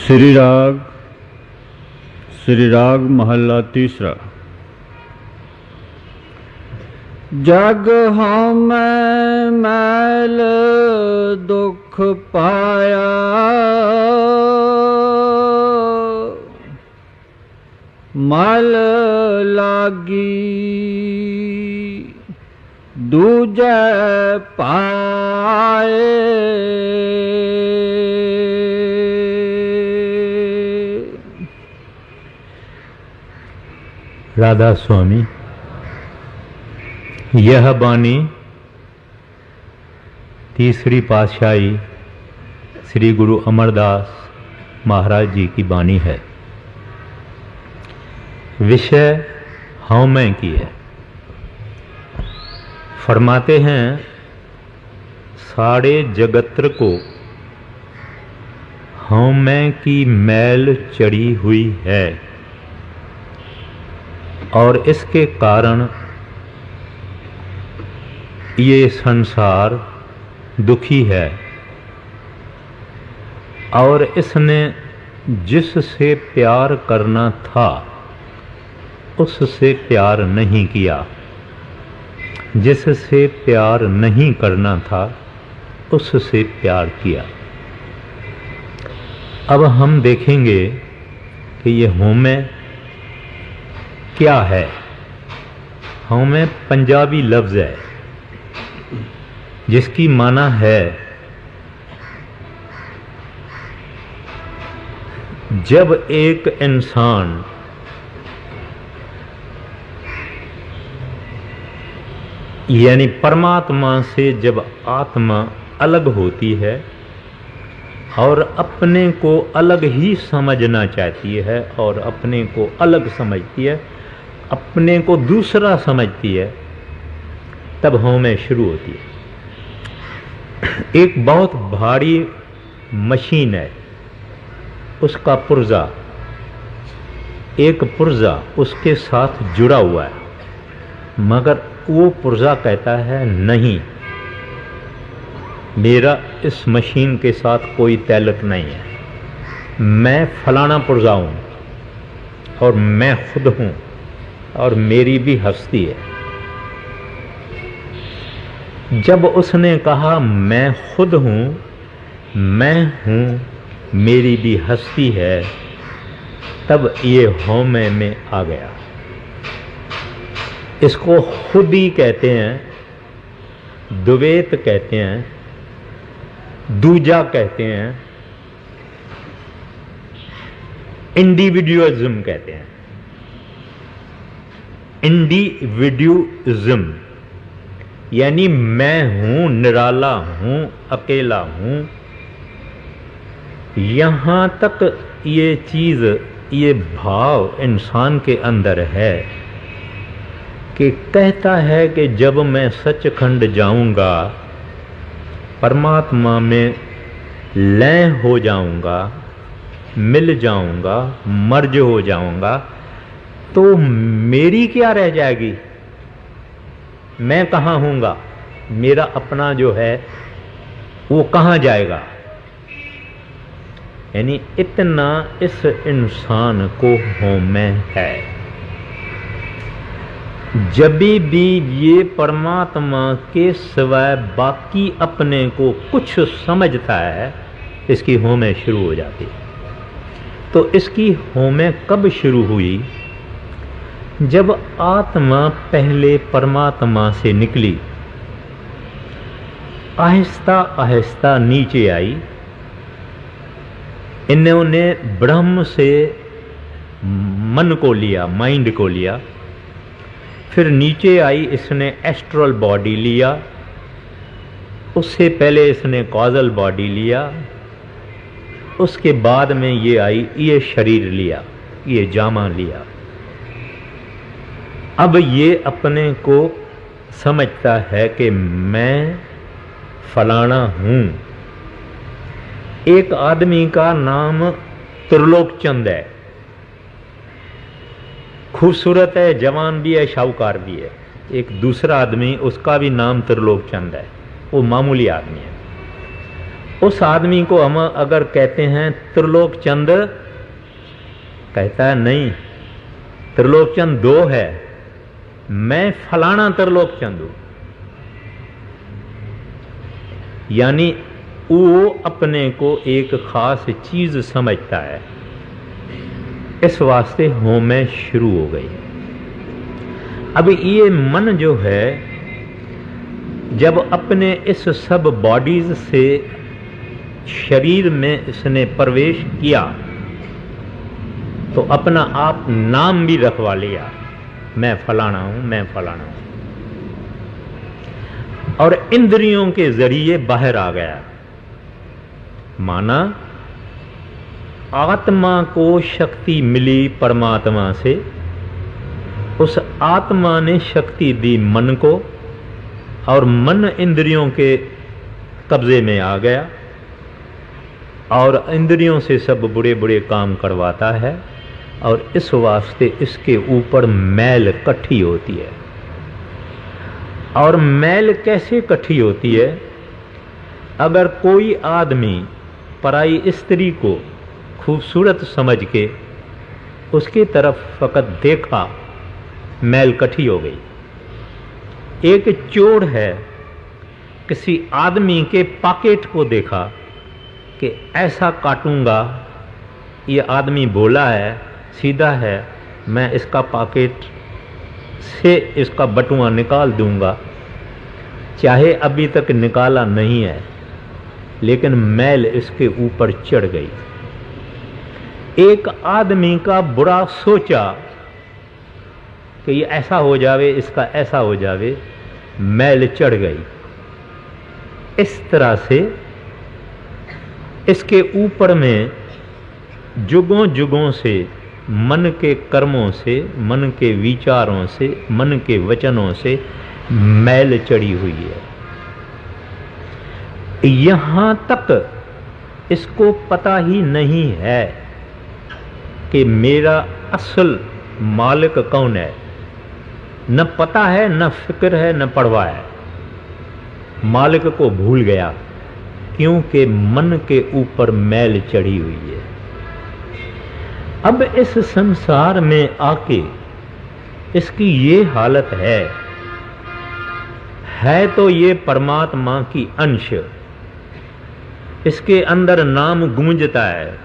श्री राग महला तीसरा। जग हमें मैल दुख पाया, मल लागी दूजे पाए। राधा स्वामी। यह बानी तीसरी पातशाही श्री गुरु अमरदास महाराज जी की बानी है। विषय हौमै की है। फरमाते हैं सारे जगत्र को हौमै की मैल चढ़ी हुई है और इसके कारण ये संसार दुखी है और इसने जिससे प्यार करना था उससे प्यार नहीं किया, जिससे प्यार नहीं करना था उससे प्यार किया। अब हम देखेंगे कि ये हौमै क्या है। हौमै पंजाबी लफ्ज़ है जिसकी माना है जब एक इंसान यानी परमात्मा से जब आत्मा अलग होती है और अपने को अलग ही समझना चाहती है और अपने को अलग समझती है, अपने को दूसरा समझती है, तब हौमै शुरू होती है। एक बहुत भारी मशीन है, उसका पुर्जा, एक पुर्जा उसके साथ जुड़ा हुआ है, मगर वो पुर्जा कहता है नहीं, मेरा इस मशीन के साथ कोई ताल्लुक नहीं है, मैं फलाना पुर्जा हूँ और मैं खुद हूँ और मेरी भी हस्ती है। जब उसने कहा मैं खुद हूँ, मैं हूँ, मेरी भी हस्ती है, तब ये हौमै में आ गया। इसको खुदी कहते हैं, द्वैत कहते हैं, दूजा कहते हैं, इंडिविजुअलिज्म कहते हैं। इंडिविजुअलिज्म यानी मैं हूं, निराला हूं, अकेला हूं। यहां तक ये चीज, ये भाव इंसान के अंदर है कि कहता है कि जब मैं सचखंड जाऊंगा, परमात्मा में लय हो जाऊंगा, मिल जाऊंगा, मर्ज हो जाऊंगा, तो मेरी क्या रह जाएगी, मैं कहाँ हूँगा, मेरा अपना जो है वो कहाँ जाएगा। यानी इतना इस इंसान को हौमै है। जब भी ये परमात्मा के सिवाय बाकी अपने को कुछ समझता है, इसकी हौमै शुरू हो जाती है। तो इसकी हौमै कब शुरू हुई? जब आत्मा पहले परमात्मा से निकली, आहिस्ता आहिस्ता नीचे आई, इन्होंने ब्रह्म से मन को लिया, माइंड को लिया, फिर नीचे आई, इसने एस्ट्रल बॉडी लिया, उससे पहले इसने कॉजल बॉडी लिया, उसके बाद में ये आई, ये शरीर लिया, ये जामा लिया। अब ये अपने को समझता है कि मैं फलाना हूँ। एक आदमी का नाम त्रिलोकचंद है, खूबसूरत है, जवान भी है, शाहूकार भी है। एक दूसरा आदमी, उसका भी नाम त्रिलोकचंद है, वो मामूली आदमी है। उस आदमी को हम अगर कहते हैं त्रिलोक चंद, कहता है नहीं, त्रिलोक चंद दो है, मैं फलाना त्रिलोक चंद हूं। यानी वो अपने को एक खास चीज समझता है। इस वास्ते होमें शुरू हो गई। अब ये मन जो है, जब अपने इस सब बॉडीज से शरीर में इसने प्रवेश किया तो अपना आप नाम भी रखवा लिया, मैं फलाना हूं, मैं फलाना हूं, और इंद्रियों के जरिए बाहर आ गया। माना आत्मा को शक्ति मिली परमात्मा से, उस आत्मा ने शक्ति दी मन को, और मन इंद्रियों के कब्जे में आ गया और इंद्रियों से सब बुरे बुरे काम करवाता है। और इस वास्ते इसके ऊपर मैल इकट्ठी होती है। और मैल कैसे इकट्ठी होती है? अगर कोई आदमी पराई स्त्री को खूबसूरत समझ के उसकी तरफ फकत देखा, मैल इकट्ठी हो गई। एक चोर है, किसी आदमी के पॉकेट को देखा कि ऐसा काटूंगा, ये आदमी भोला है, सीधा है, मैं इसका पॉकेट से इसका बटुआ निकाल दूंगा, चाहे अभी तक निकाला नहीं है, लेकिन मैल इसके ऊपर चढ़ गई। एक आदमी का बुरा सोचा कि ये ऐसा हो जावे, इसका ऐसा हो जावे, मैल चढ़ गई। इस तरह से इसके ऊपर में जुगों जुगों से मन के कर्मों से, मन के विचारों से, मन के वचनों से मैल चढ़ी हुई है। यहां तक इसको पता ही नहीं है कि मेरा असल मालिक कौन है। न पता है, न फिक्र है, न परवाह है। मालिक को भूल गया, क्योंकि मन के ऊपर मैल चढ़ी हुई है। अब इस संसार में आके इसकी ये हालत है तो ये परमात्मा की अंश, इसके अंदर नाम गूंजता है,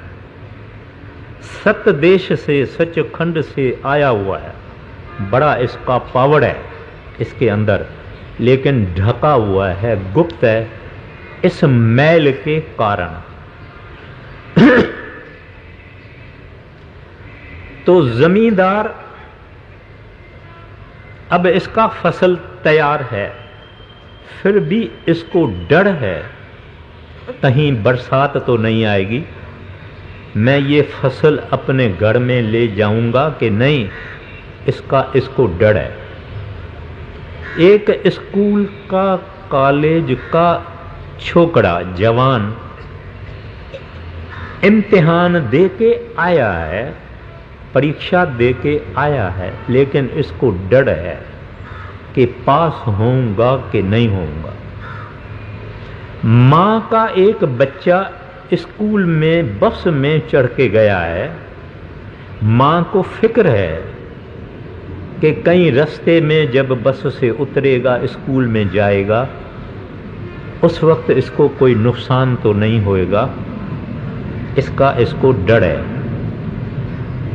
सत्य देश से, सचखंड से आया हुआ है, बड़ा इसका पावड़ है इसके अंदर, लेकिन ढका हुआ है, गुप्त है, इस मैल के कारण। तो जमींदार, अब इसका फसल तैयार है, फिर भी इसको डर है कहीं बरसात तो नहीं आएगी, मैं ये फसल अपने घर में ले जाऊंगा कि नहीं, इसको डर है। एक स्कूल का, कॉलेज का छोकरा जवान इम्तिहान दे के आया है, परीक्षा दे के आया है, लेकिन इसको डर है कि पास होऊंगा कि नहीं होऊंगा। मां का एक बच्चा स्कूल में बस में चढ़ के गया है, मां को फिक्र है कि कहीं रास्ते में जब बस से उतरेगा, स्कूल में जाएगा, उस वक्त इसको कोई नुकसान तो नहीं होएगा, इसको डर है।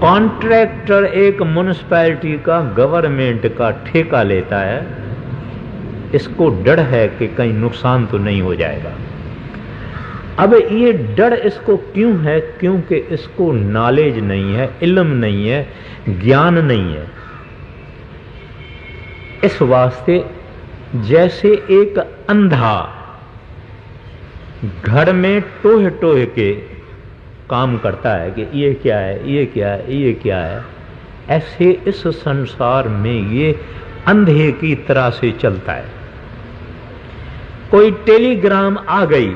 कॉन्ट्रैक्टर एक म्युनिसिपैलिटी का, गवर्नमेंट का ठेका लेता है, इसको डर है कि कहीं नुकसान तो नहीं हो जाएगा। अब ये डर इसको क्यों है? क्योंकि इसको नॉलेज नहीं है, इल्म नहीं है, ज्ञान नहीं है। इस वास्ते जैसे एक अंधा घर में टोह टोह के काम करता है कि ये क्या है, ये क्या है, ये क्या है, ऐसे इस संसार में ये अंधे की तरह से चलता है। कोई टेलीग्राम आ गई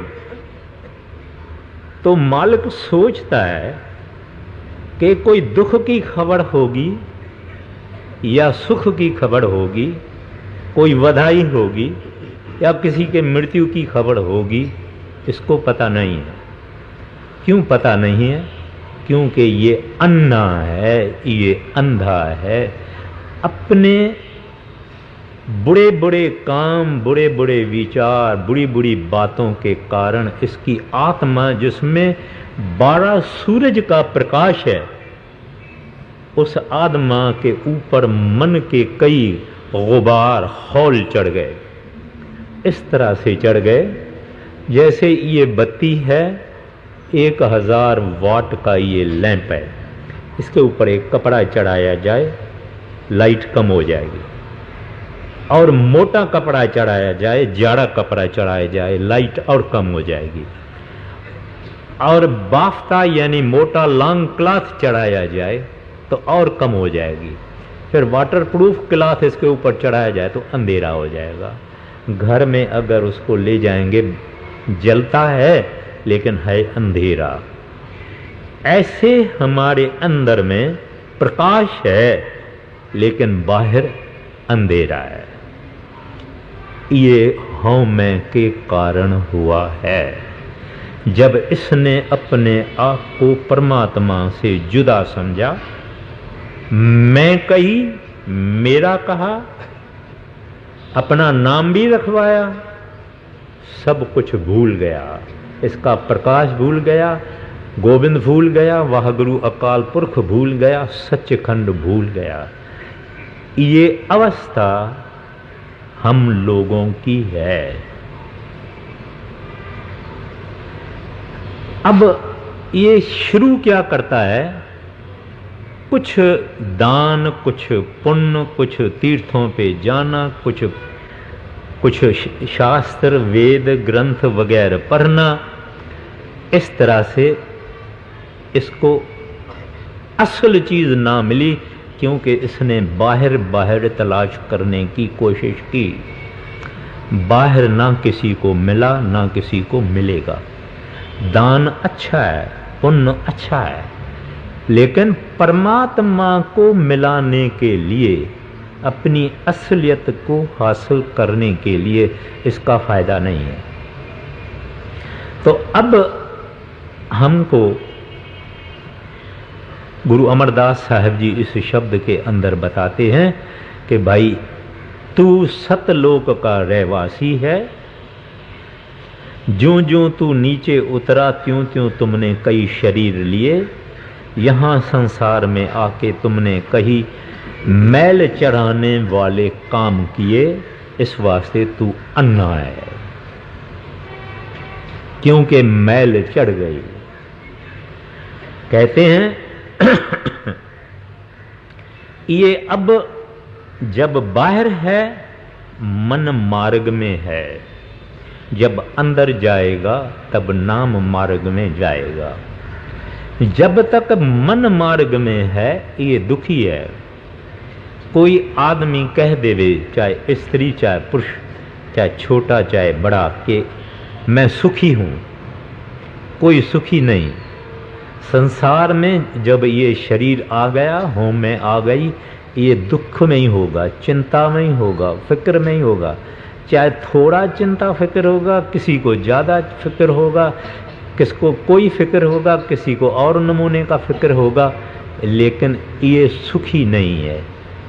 तो मालिक सोचता है कि कोई दुख की खबर होगी या सुख की खबर होगी, कोई बधाई होगी या किसी के मृत्यु की खबर होगी, इसको पता नहीं है। क्यों पता नहीं है? क्योंकि ये अन्ना है, ये अंधा है। अपने बुरे बुरे काम, बुरे बुरे विचार, बुरी बुरी बातों के कारण इसकी आत्मा, जिसमें 12 सूरज का प्रकाश है, उस आत्मा के ऊपर मन के कई गुबार हौल चढ़ गए। इस तरह से चढ़ गए जैसे ये बत्ती है, 1000 वाट का ये लैंप है, इसके ऊपर एक कपड़ा चढ़ाया जाए, लाइट कम हो जाएगी। और मोटा कपड़ा चढ़ाया जाए, जाड़ा कपड़ा चढ़ाया जाए, लाइट और कम हो जाएगी। और बाफ्ता यानी मोटा लॉन्ग क्लॉथ चढ़ाया जाए तो और कम हो जाएगी। फिर वाटरप्रूफ क्लॉथ इसके ऊपर चढ़ाया जाए तो अंधेरा हो जाएगा। घर में अगर उसको ले जाएंगे, जलता है लेकिन है अंधेरा। ऐसे हमारे अंदर में प्रकाश है लेकिन बाहर अंधेरा है। ये हौं के कारण हुआ है। जब इसने अपने आप को परमात्मा से जुदा समझा, मैं कही, मेरा कहा, अपना नाम भी रखवाया, सब कुछ भूल गया। इसका प्रकाश भूल गया, गोविंद भूल गया, वाह गुरु अकाल पुरख भूल गया, सच्चखंड भूल गया। ये अवस्था हम लोगों की है। अब ये शुरू क्या करता है? कुछ दान, कुछ पुण्य, कुछ तीर्थों पे जाना, कुछ शास्त्र, वेद, ग्रंथ वगैरह पढ़ना। इस तरह से इसको असल चीज ना मिली, क्योंकि इसने बाहर बाहर तलाश करने की कोशिश की। बाहर ना किसी को मिला, ना किसी को मिलेगा। दान अच्छा है, पुण्य अच्छा है, लेकिन परमात्मा को मिलाने के लिए, अपनी असलियत को हासिल करने के लिए इसका फायदा नहीं है। तो अब हमको गुरु अमरदास साहब जी इस शब्द के अंदर बताते हैं कि भाई तू सतलोक का रहवासी है। ज्यों ज्यों तू नीचे उतरा, त्यों त्यों तुमने कई शरीर लिए। यहाँ संसार में आके तुमने कहीं मैल चढ़ाने वाले काम किए, इस वास्ते तू अन्ना है, क्योंकि मैल चढ़ गई। कहते हैं ये अब जब बाहर है, मन मार्ग में है, जब अंदर जाएगा तब नाम मार्ग में जाएगा। जब तक मन मार्ग में है ये दुखी है। कोई आदमी कह देवे, चाहे स्त्री चाहे पुरुष, चाहे छोटा चाहे बड़ा, कि मैं सुखी हूं, कोई सुखी नहीं। संसार में जब ये शरीर आ गया, हों में आ गई, ये दुख में ही होगा, चिंता में ही होगा, फिक्र में ही होगा। चाहे थोड़ा चिंता फिक्र होगा, किसी को ज़्यादा फिक्र होगा, किसको कोई फिक्र होगा, किसी को और नमूने का फिक्र होगा, लेकिन ये सुखी नहीं है,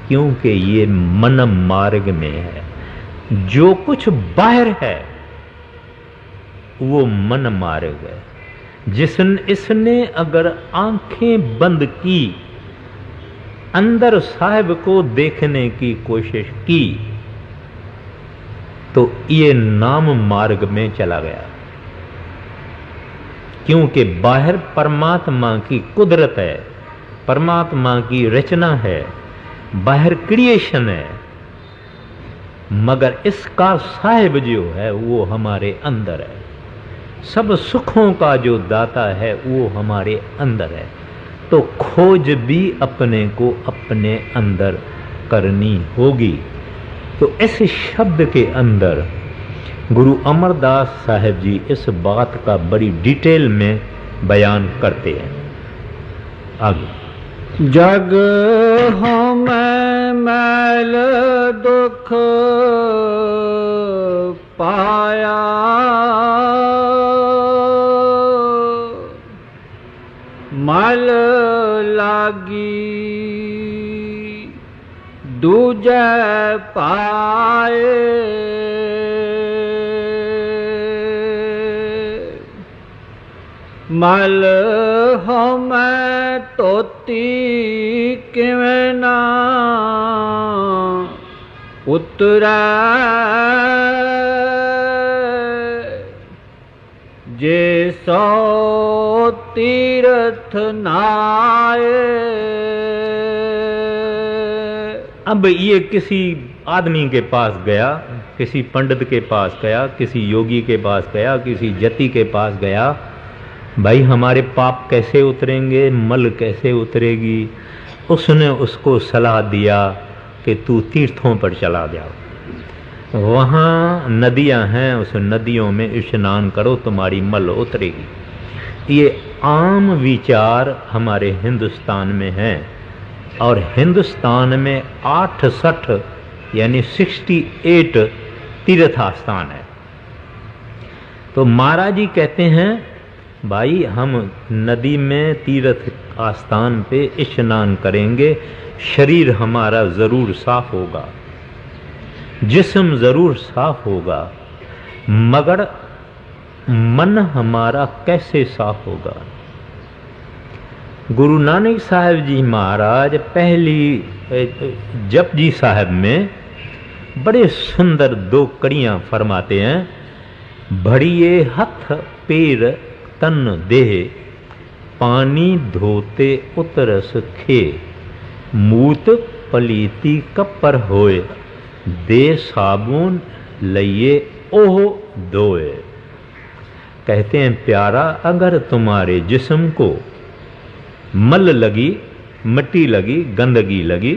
क्योंकि ये मन मार्ग में है। जो कुछ बाहर है वो मन मार्ग है। इसने अगर आंखें बंद की, अंदर साहिब को देखने की कोशिश की, तो ये नाम मार्ग में चला गया। क्योंकि बाहर परमात्मा की कुदरत है, परमात्मा की रचना है, बाहर क्रिएशन है, मगर इसका साहिब जो है वो हमारे अंदर है। सब सुखों का जो दाता है वो हमारे अंदर है। तो खोज भी अपने को अपने अंदर करनी होगी। तो इस शब्द के अंदर गुरु अमरदास साहब जी इस बात का बड़ी डिटेल में बयान करते हैं। आगे, जग हमें मैल दुख पाया, मल लागी दूजे पाए, मल हमें तोती किवें ना उतरै, जे सो तीर्थ नाए। अब ये किसी आदमी के पास गया, किसी पंडित के पास गया, किसी योगी के पास गया, किसी जति के पास गया, भाई हमारे पाप कैसे उतरेंगे, मल कैसे उतरेगी। उसने उसको सलाह दिया कि तू तीर्थों पर चला जाओ, वहाँ नदियाँ हैं, उस नदियों में स्नान करो, तुम्हारी मल उतरेगी। ये आम विचार हमारे हिंदुस्तान में है, और हिंदुस्तान में 68 यानी 68 तीर्थ स्थान है। तो महाराज जी कहते हैं भाई हम नदी में तीर्थ स्थान पे स्नान करेंगे, शरीर हमारा ज़रूर साफ होगा, जिस्म ज़रूर साफ होगा, मगर मन हमारा कैसे साफ होगा। गुरु नानक साहब जी महाराज पहली जपजी साहब में बड़े सुंदर 2 कड़ियाँ फरमाते हैं। भड़िए हथ पैर तन देह, पानी धोते उतरस खे, मूत पलीती कपर होए, दे साबुन लइए ओह धोए। कहते हैं प्यारा, अगर तुम्हारे जिस्म को मल लगी, मिट्टी लगी, गंदगी लगी,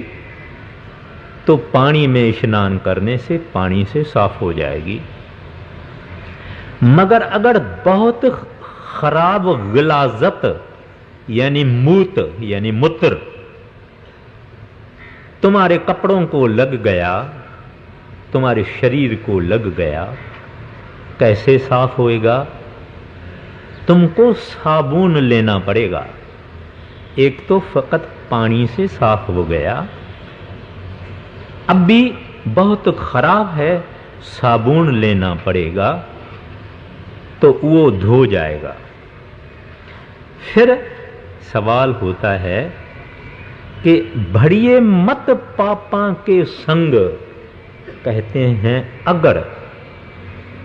तो पानी में स्नान करने से पानी से साफ हो जाएगी। मगर अगर बहुत खराब गिलाजत यानी मूत यानी मूत्र तुम्हारे कपड़ों को लग गया, तुम्हारे शरीर को लग गया, कैसे साफ होएगा। तुमको साबुन लेना पड़ेगा। एक तो फकत पानी से साफ हो गया, अब भी बहुत खराब है, साबुन लेना पड़ेगा तो वो धो जाएगा। फिर सवाल होता है कि भड़िए मत पापा के संग। कहते हैं अगर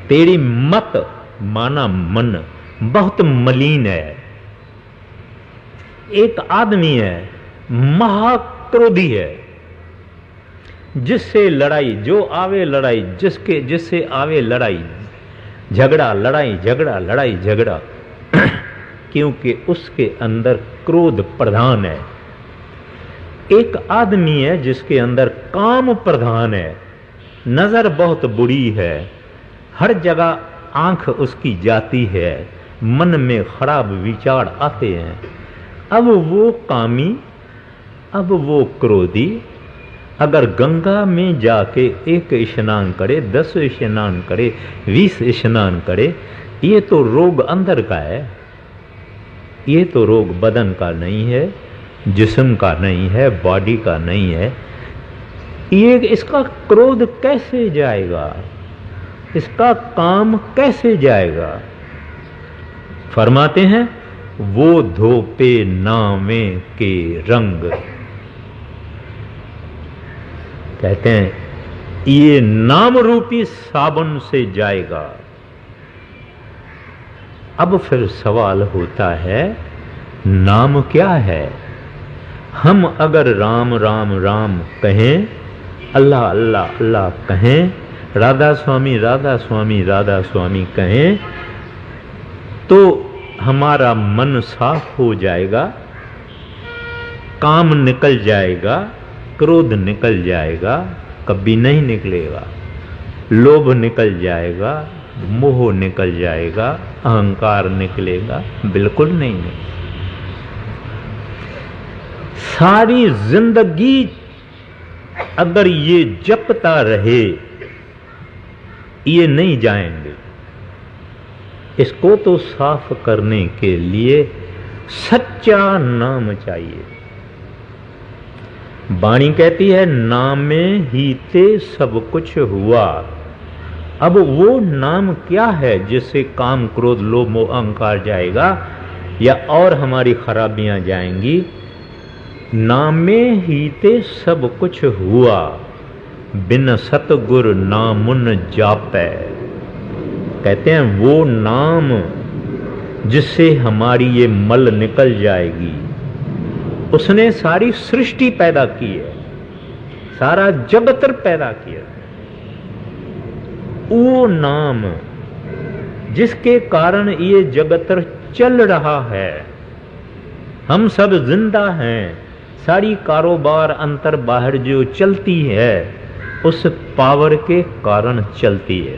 तेरी मत माना मन बहुत मलिन है, एक आदमी है महाक्रोधी है, जिससे लड़ाई जो आवे लड़ाई, जिससे आवे लड़ाई झगड़ा, लड़ाई झगड़ा, लड़ाई झगड़ा, क्योंकि उसके अंदर क्रोध प्रधान है। एक आदमी है जिसके अंदर काम प्रधान है, नजर बहुत बुरी है, हर जगह आंख उसकी जाती है, मन में खराब विचार आते हैं। अब वो कामी, अब वो क्रोधी अगर गंगा में जाके 1 स्नान करे, 10 स्नान करे, 20 स्नान करे, ये तो रोग अंदर का है, ये तो रोग बदन का नहीं है, जिस्म का नहीं है, बॉडी का नहीं है। ये इसका क्रोध कैसे जाएगा, इसका काम कैसे जाएगा। फरमाते हैं वो धोपे नामे के रंग। कहते हैं ये नाम रूपी साबुन से जाएगा। अब फिर सवाल होता है नाम क्या है। हम अगर राम राम राम कहें, अल्लाह अल्लाह अल्लाह कहें, राधा स्वामी राधा स्वामी राधा स्वामी कहें, तो हमारा मन साफ हो जाएगा, काम निकल जाएगा, क्रोध निकल जाएगा, कभी नहीं निकलेगा, लोभ निकल जाएगा, मोह निकल जाएगा, अहंकार निकलेगा, बिल्कुल नहीं निकलेगा। सारी जिंदगी अगर ये जपता रहे, ये नहीं जाएंगे। इसको तो साफ करने के लिए सच्चा नाम चाहिए। वाणी कहती है नाम में ही ते सब कुछ हुआ। अब वो नाम क्या है जिससे काम क्रोध लोभ मोह अहंकार जाएगा या और हमारी खराबियां जाएंगी? नाम में ही ते सब कुछ हुआ, बिन सतगुर नामुन जापै। कहते हैं वो नाम जिससे हमारी ये मल निकल जाएगी। उसने सारी सृष्टि पैदा की है, सारा जगत पैदा किया। वो नाम जिसके कारण ये जगत चल रहा है, हम सब जिंदा हैं, सारी कारोबार अंतर बाहर जो चलती है उस पावर के कारण चलती है।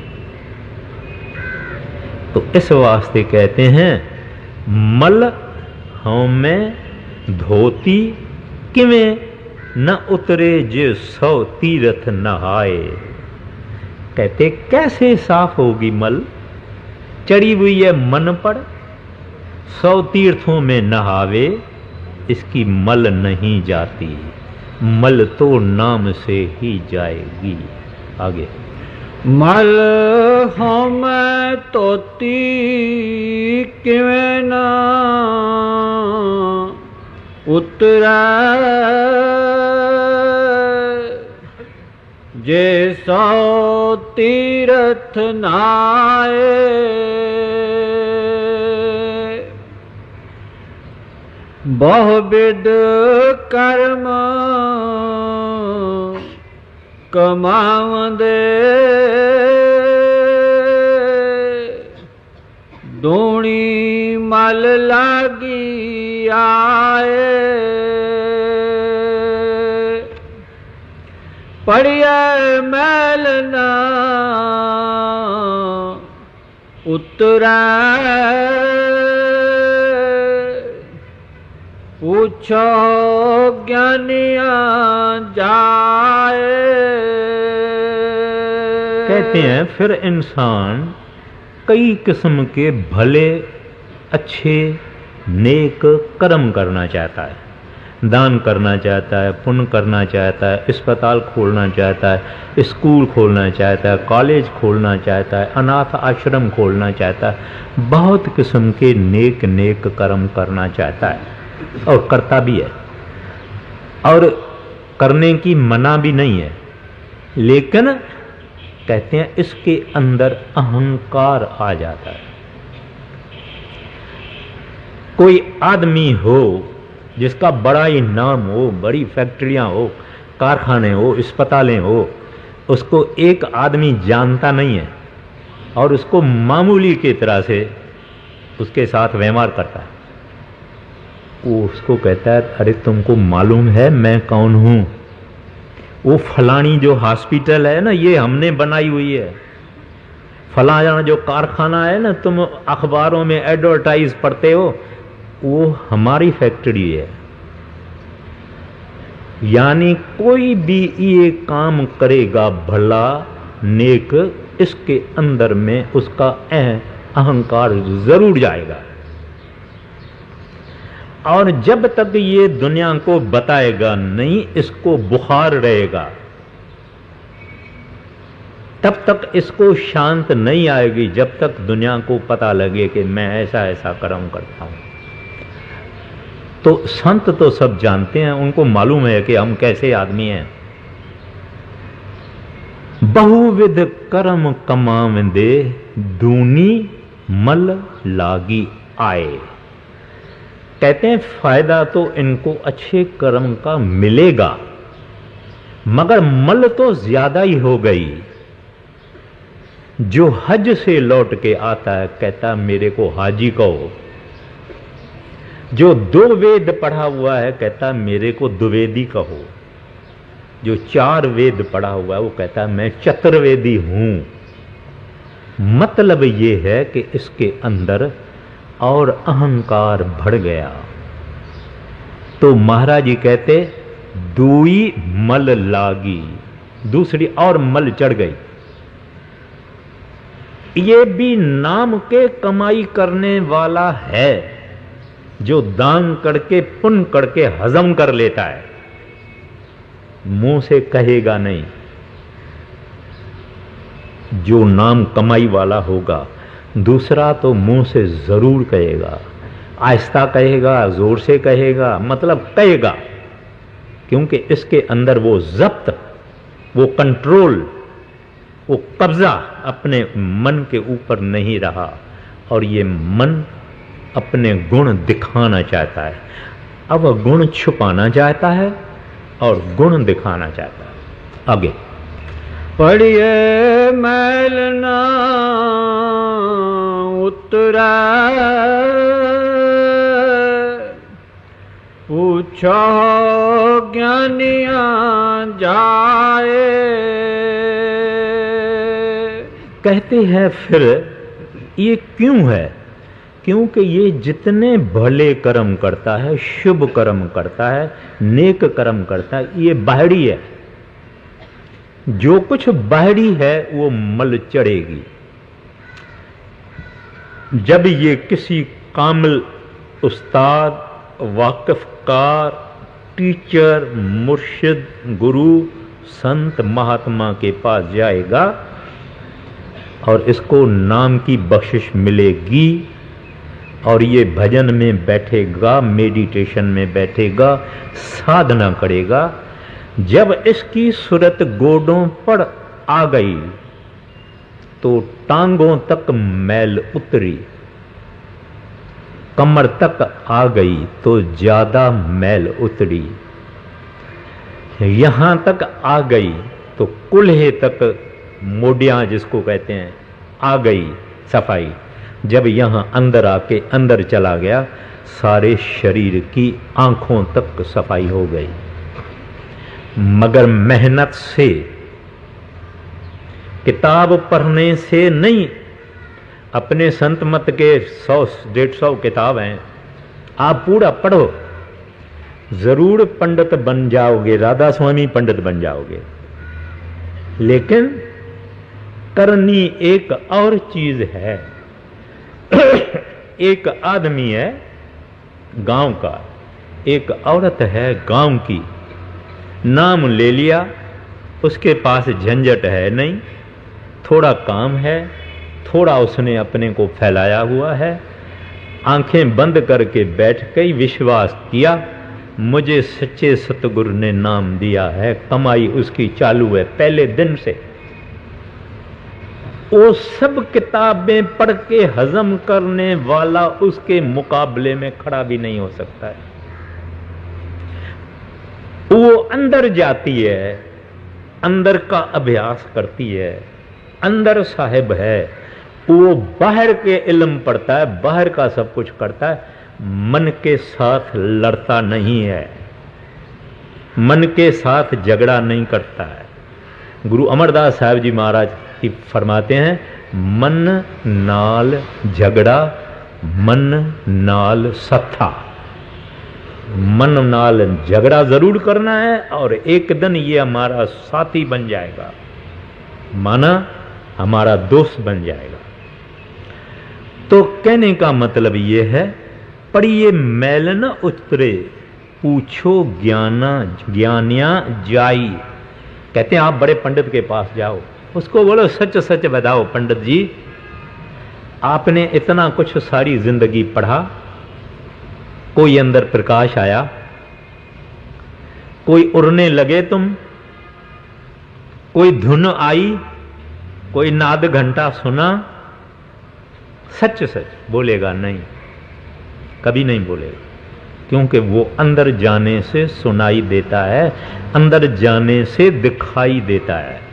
तो इस वास्ते कहते हैं मल हमें धोती किवें न उतरे जे सौ तीर्थ नहाए। कहते कैसे साफ होगी मल? चढ़ी हुई है मन पर, 100 तीर्थों में नहावे इसकी मल नहीं जाती। मल तो नाम से ही जाएगी। आगे मल हमें तोती किवें ना उतरै जे सौ तीर्थ नाए। बहुविध कर्म कमावंदे दूणी मल लागी आए। पड़िया मैल ना उतरै पूछो ज्ञानिया जाए। कहते हैं फिर इंसान कई किस्म के भले अच्छे नेक कर्म करना चाहता है, दान करना चाहता है, पुण्य करना चाहता है, अस्पताल खोलना चाहता है, स्कूल खोलना चाहता है, कॉलेज खोलना चाहता है, अनाथ आश्रम खोलना चाहता है, बहुत किस्म के नेक नेक कर्म करना चाहता है और करता भी है और करने की मना भी नहीं है। लेकिन कहते हैं इसके अंदर अहंकार आ जाता है। कोई आदमी हो जिसका बड़ा ही नाम हो, बड़ी फैक्ट्रियां हो, कारखाने हो, अस्पतालें हो, उसको एक आदमी जानता नहीं है और उसको मामूली की तरह से उसके साथ व्यवहार करता है। वो उसको कहता है अरे तुमको मालूम है मैं कौन हूं? वो फलानी जो हॉस्पिटल है ना ये हमने बनाई हुई है, फलाना जो कारखाना है ना तुम अखबारों में एडवर्टाइज पढ़ते हो वो हमारी फैक्ट्री है। यानी कोई भी ये काम करेगा भला नेक, इसके अंदर में उसका अहंकार जरूर जाएगा। और जब तक ये दुनिया को बताएगा नहीं, इसको बुखार रहेगा, तब तक इसको शांत नहीं आएगी जब तक दुनिया को पता लगे कि मैं ऐसा ऐसा कर्म करता हूं। तो संत तो सब जानते हैं, उनको मालूम है कि हम कैसे आदमी हैं। बहुविध कर्म कमावंदे दूनी मल लागी आए। कहते हैं फायदा तो इनको अच्छे कर्म का मिलेगा मगर मल तो ज्यादा ही हो गई। जो हज से लौट के आता है कहता मेरे को हाजी कहो, जो 2 वेद पढ़ा हुआ है कहता मेरे को द्विवेदी कहो, जो 4 वेद पढ़ा हुआ है वो कहता मैं चतुर्वेदी हूं। मतलब ये है कि इसके अंदर और अहंकार बढ़ गया। तो महाराज जी कहते दुई मल लागी, दूसरी और मल चढ़ गई। ये भी नाम के कमाई करने वाला है जो दान करके पुण्य करके हजम कर लेता है, मुंह से कहेगा नहीं। जो नाम कमाई वाला होगा, दूसरा तो मुंह से जरूर कहेगा, आहिस्ता कहेगा, जोर से कहेगा, मतलब कहेगा, क्योंकि इसके अंदर वो जब्त, वो कंट्रोल, वो कब्जा अपने मन के ऊपर नहीं रहा, और ये मन अपने गुण दिखाना चाहता है। अब वह गुण छुपाना चाहता है और गुण दिखाना चाहता है। आगे पढ़िए मैल ना उतरा, पूछो ज्ञानिया जाए। कहते हैं फिर ये क्यों है? क्योंकि ये जितने भले कर्म करता है, शुभ कर्म करता है, नेक कर्म करता है, ये बाहरी है। जो कुछ बाहरी है वो मल चढ़ेगी। जब ये किसी कामिल उस्ताद, वाकिफकार, टीचर, मुर्शिद, गुरु, संत, महात्मा के पास जाएगा और इसको नाम की बख्शिश मिलेगी, और ये भजन में बैठेगा, मेडिटेशन में बैठेगा, साधना करेगा, जब इसकी सूरत गोडों पर आ गई तो टांगों तक मैल उतरी, कमर तक आ गई तो ज्यादा मैल उतरी, यहां तक आ गई तो कुल्हे तक, मोडियां जिसको कहते हैं, आ गई सफाई। जब यहां अंदर आके अंदर चला गया, सारे शरीर की आंखों तक सफाई हो गई। मगर मेहनत से, किताब पढ़ने से नहीं। अपने संत मत के 100-150 किताब हैं, आप पूरा पढ़ो, जरूर पंडित बन जाओगे, राधा स्वामी पंडित बन जाओगे। लेकिन करनी एक और चीज है। एक आदमी है गांव का, एक औरत है गांव की, नाम ले लिया, उसके पास झंझट है नहीं, थोड़ा काम है, थोड़ा उसने अपने को फैलाया हुआ है, आंखें बंद करके बैठ के विश्वास किया, मुझे सच्चे सतगुरु ने नाम दिया है, कमाई उसकी चालू है पहले दिन से। वो सब किताबें पढ़ के हजम करने वाला उसके मुकाबले में खड़ा भी नहीं हो सकता है। वो अंदर जाती है, अंदर का अभ्यास करती है, अंदर साहिब है, वो बाहर के इल्म पढ़ता है, बाहर का सब कुछ करता है, मन के साथ लड़ता नहीं है, मन के साथ झगड़ा नहीं करता है। गुरु अमरदास साहब जी महाराज की फरमाते हैं, मन नाल झगड़ा, मन नाल सत्ता। मन नाल झगड़ा जरूर करना है और एक दिन ये हमारा साथी बन जाएगा, माना हमारा दोस्त बन जाएगा। तो कहने का मतलब ये है, पढ़िए मैल न उतरे, पूछो ज्ञानिया जाई। कहते हैं आप बड़े पंडित के पास जाओ, उसको बोलो सच सच बताओ पंडित जी, आपने इतना कुछ सारी जिंदगी पढ़ा, कोई अंदर प्रकाश आया, कोई उड़ने लगे तुम, कोई धुन आई, कोई नाद घंटा सुना? सच सच बोलेगा नहीं, कभी नहीं बोलेगा, क्योंकि वो अंदर जाने से सुनाई देता है, अंदर जाने से दिखाई देता है।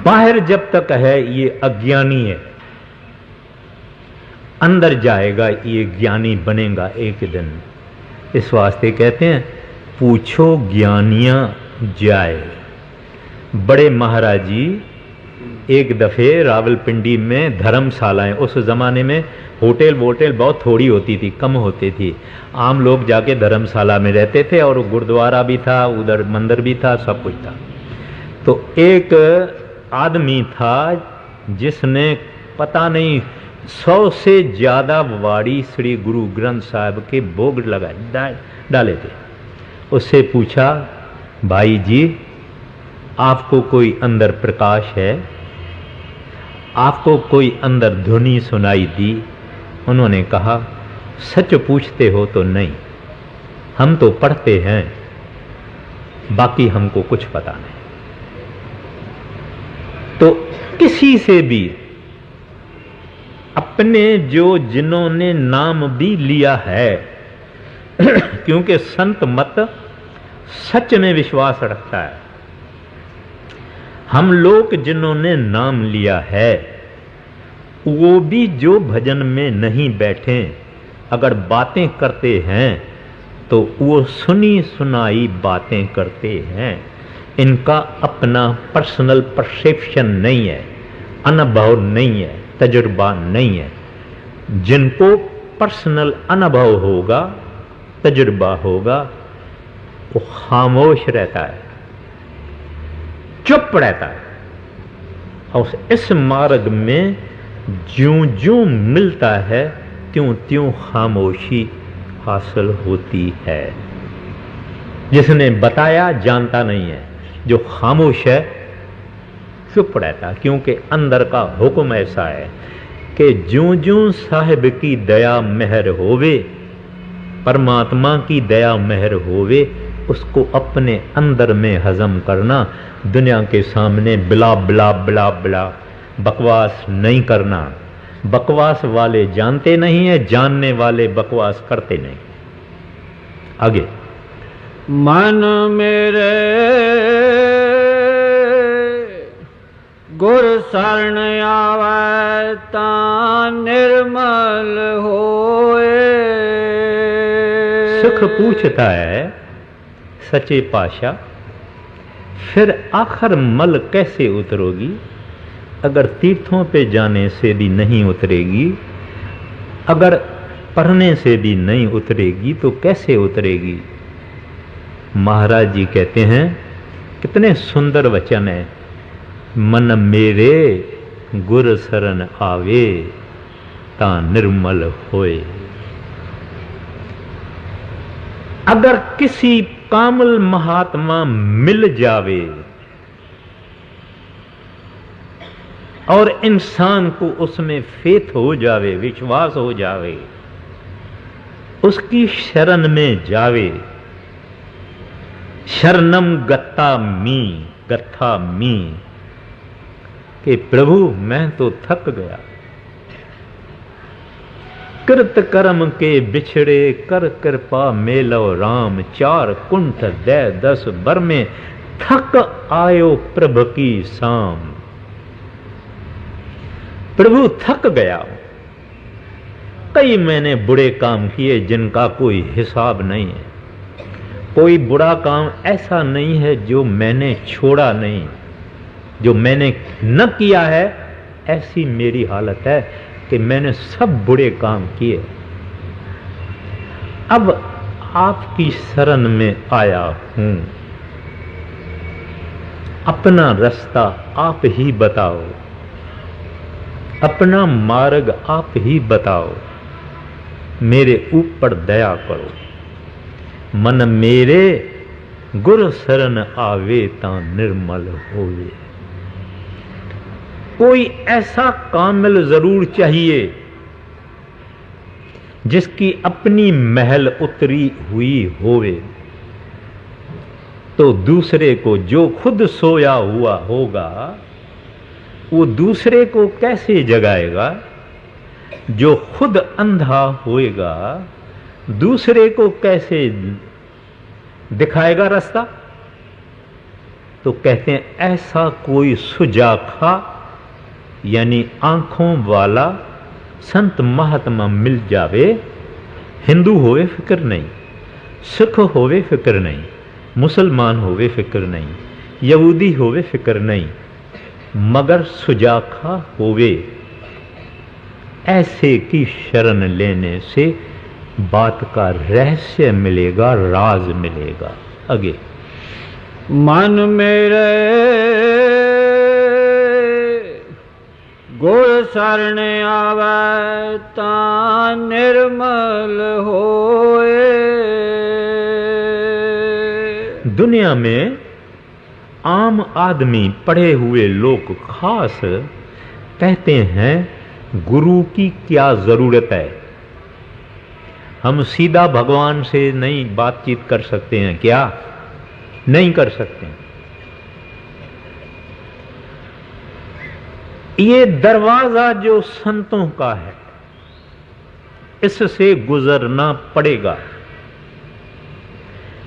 बाहर जब तक है ये अज्ञानी है, अंदर जाएगा ये ज्ञानी बनेगा एक दिन। इस वास्ते कहते हैं पूछो ज्ञानियां जाए। बड़े महाराज जी एक दफे रावलपिंडी में धर्मशालाएं, उस जमाने में होटल वोटल बहुत थोड़ी होती थी, कम होती थी, आम लोग जाके धर्मशाला में रहते थे और गुरुद्वारा भी था, उधर मंदिर भी था, सब कुछ था। तो एक आदमी था जिसने पता नहीं 100 से ज्यादा वाड़ी श्री गुरु ग्रंथ साहब के भोग लगा डाले थे। उससे पूछा, भाई जी आपको कोई अंदर प्रकाश है, आपको कोई अंदर ध्वनि सुनाई दी? उन्होंने कहा, सच पूछते हो तो नहीं, हम तो पढ़ते हैं, बाकी हमको कुछ पता नहीं। तो किसी से भी अपने जो जिन्होंने नाम भी लिया है क्योंकि संत मत सच में विश्वास रखता है, हम लोग जिन्होंने नाम लिया है वो भी जो भजन में नहीं बैठे अगर बातें करते हैं तो वो सुनी सुनाई बातें करते हैं। इनका अपना पर्सनल परसेप्शन नहीं है, अनुभव नहीं है, तजुर्बा नहीं है। जिनको पर्सनल अनुभव होगा, तजुर्बा होगा, वो खामोश रहता है, चुप रहता है। और इस मार्ग में ज्यों ज्यों मिलता है त्यों त्यों खामोशी हासिल होती है। जिसने बताया जानता नहीं है, जो खामोश है चुप रहता, क्योंकि अंदर का हुक्म ऐसा है कि ज्यों ज्यों साहिब की दया मेहर होवे, परमात्मा की दया मेहर होवे, उसको अपने अंदर में हजम करना। दुनिया के सामने बिला बिला बिला बिला बकवास नहीं करना। बकवास वाले जानते नहीं है, जानने वाले बकवास करते नहीं। आगे, मन मेरे गुर शरण आवे ता निर्मल होए। सुख पूछता है सच्चे पाशाह, फिर आखिर मल कैसे उतरोगी? अगर तीर्थों पे जाने से भी नहीं उतरेगी, अगर पढ़ने से भी नहीं उतरेगी तो कैसे उतरेगी? महाराज जी कहते हैं, कितने सुंदर वचन है, मन मेरे गुर शरण आवे ता निर्मल होए। अगर किसी कामल महात्मा मिल जावे और इंसान को उसमें फेथ हो जावे, विश्वास हो जावे, उसकी शरण में जावे, शरणम गत्ता मी कि प्रभु मैं तो थक गया, कृत कर्म के बिछड़े कर कृपा मेलो राम, 4 कुंठ दे 10 बर में थक आयो प्रभु की शाम। प्रभु थक गया, कई मैंने बुरे काम किए जिनका कोई हिसाब नहीं है। कोई बुरा काम ऐसा नहीं है जो मैंने छोड़ा नहीं, जो मैंने न किया है। ऐसी मेरी हालत है कि मैंने सब बुरे काम किए। अब आपकी शरण में आया हूं, अपना रास्ता आप ही बताओ, अपना मार्ग आप ही बताओ, मेरे ऊपर दया करो। मन मेरे गुर शरण आवे ता निर्मल होवे। कोई ऐसा कामिल जरूर चाहिए जिसकी अपनी महल उतरी हुई होवे, तो दूसरे को, जो खुद सोया हुआ होगा वो दूसरे को कैसे जगाएगा? जो खुद अंधा होएगा दूसरे को कैसे दिखाएगा रास्ता? तो कहते हैं ऐसा कोई सुजाखा यानी आंखों वाला संत महात्मा मिल जावे, हिंदू होवे फिक्र नहीं, सिख होवे फिक्र नहीं, मुसलमान होवे फिक्र नहीं, यहूदी होवे फिक्र नहीं, मगर सुजाखा होवे। ऐसे की शरण लेने से बात का रहस्य मिलेगा, राज मिलेगा। आगे, मन मेरे गुर शरण आवे ता निर्मल होए। दुनिया में आम आदमी, पढ़े हुए लोग खास कहते हैं गुरु की क्या जरूरत है, हम सीधा भगवान से नहीं बातचीत कर सकते हैं क्या? नहीं कर सकते। ये दरवाजा जो संतों का है, इससे गुजरना पड़ेगा,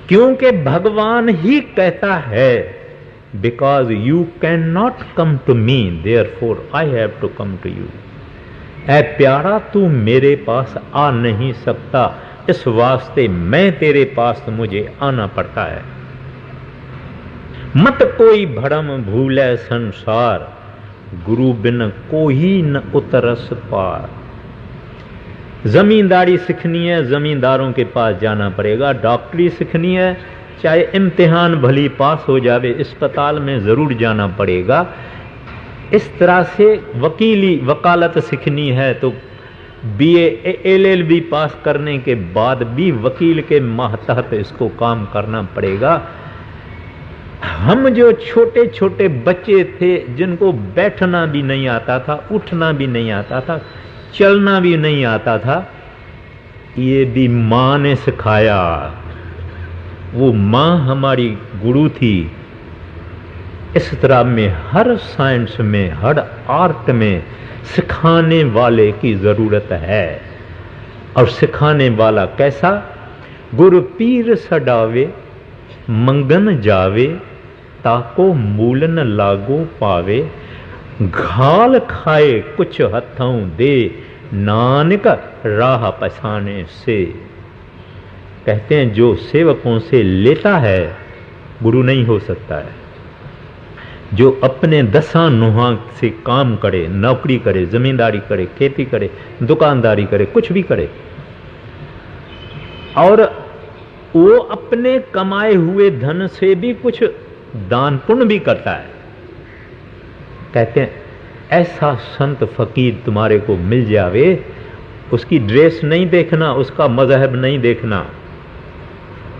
क्योंकि भगवान ही कहता है because you can not come to me therefore I have to come to you. ऐ प्यारा, तू मेरे पास आ नहीं सकता, इस वास्ते मैं तेरे पास मुझे आना पड़ता है। मत कोई भरम भूले संसार, गुरु बिन कोई न उतरस पार। जमींदारी सीखनी है, जमींदारों के पास जाना पड़ेगा। डॉक्टरी सीखनी है, चाहे इम्तिहान भली पास हो जावे, अस्पताल में जरूर जाना पड़ेगा। इस तरह से वकीली वकालत सीखनी है तो BA LLB पास करने के बाद भी वकील के मातहत इसको काम करना पड़ेगा। हम जो छोटे छोटे बच्चे थे जिनको बैठना भी नहीं आता था, उठना भी नहीं आता था, चलना भी नहीं आता था, ये भी माँ ने सिखाया। वो माँ हमारी गुरु थी। इस तरह में हर साइंस में, हर आर्ट में सिखाने वाले की जरूरत है। और सिखाने वाला कैसा? गुरु पीर सडावे मंगन जावे, ताको मूल न लागो पावे। घाल खाए कुछ हथों दे, नानक राह पछाने से। कहते हैं जो सेवकों से लेता है गुरु नहीं हो सकता है। जो अपने दसा नुहा से काम करे, नौकरी करे, जमींदारी करे, खेती करे, दुकानदारी करे, कुछ भी करे, और वो अपने कमाए हुए धन से भी कुछ दान पुण्य भी करता है, कहते हैं ऐसा संत फकीर तुम्हारे को मिल जावे, उसकी ड्रेस नहीं देखना, उसका मजहब नहीं देखना,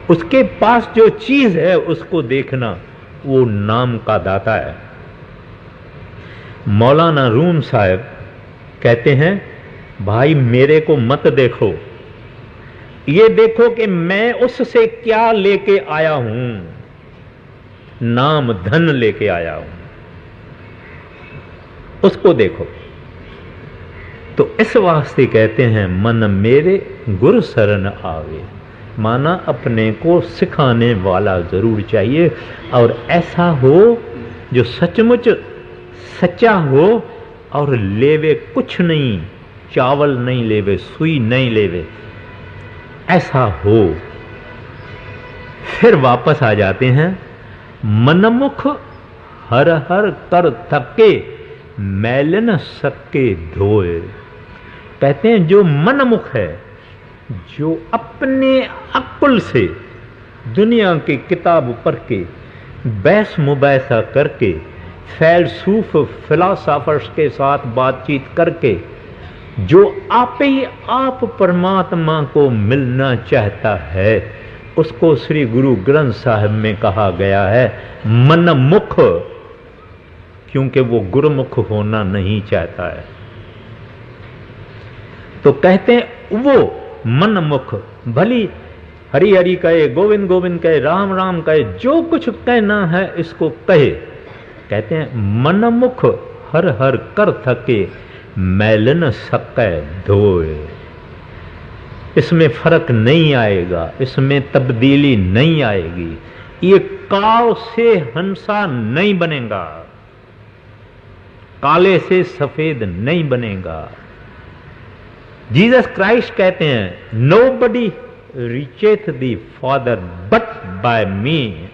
उसके पास जो चीज है उसको देखना, वो नाम का दाता है। मौलाना रूम साहब कहते हैं भाई मेरे को मत देखो, ये देखो कि मैं उससे क्या लेके आया हूं, नाम धन लेके आया हूं, उसको देखो। तो इस वास्ते कहते हैं मन मेरे गुरु शरण आवे, माना अपने को सिखाने वाला जरूर चाहिए, और ऐसा हो जो सचमुच सच्चा हो और लेवे कुछ नहीं, चावल नहीं लेवे, सुई नहीं लेवे, ऐसा हो। फिर वापस आ जाते हैं मनमुख हर हर कर थके, मैल न सके धोए। कहते हैं जो मनमुख है, जो अपने अक्ल से दुनिया की किताब पढ़ के, बहस मुबैसा करके, फैलसूफ फिलोसोफर्स के साथ बातचीत करके, जो आप ही आप परमात्मा को मिलना चाहता है, उसको श्री गुरु ग्रंथ साहिब में कहा गया है मनमुख, क्योंकि वो गुरुमुख होना नहीं चाहता है। तो कहते हैं वो मनमुख भली हरि हरि कहे, गोविंद गोविंद कहे, राम राम कहे, जो कुछ कहना है इसको कहे। कहते हैं मनमुख हर हर कर थके, मैल न सके धोए। इसमें फर्क नहीं आएगा, इसमें तब्दीली नहीं आएगी, ये काल से हंसा नहीं बनेगा, काले से सफेद नहीं बनेगा। जीसस क्राइस्ट कहते हैं nobody reacheth the Father but by me.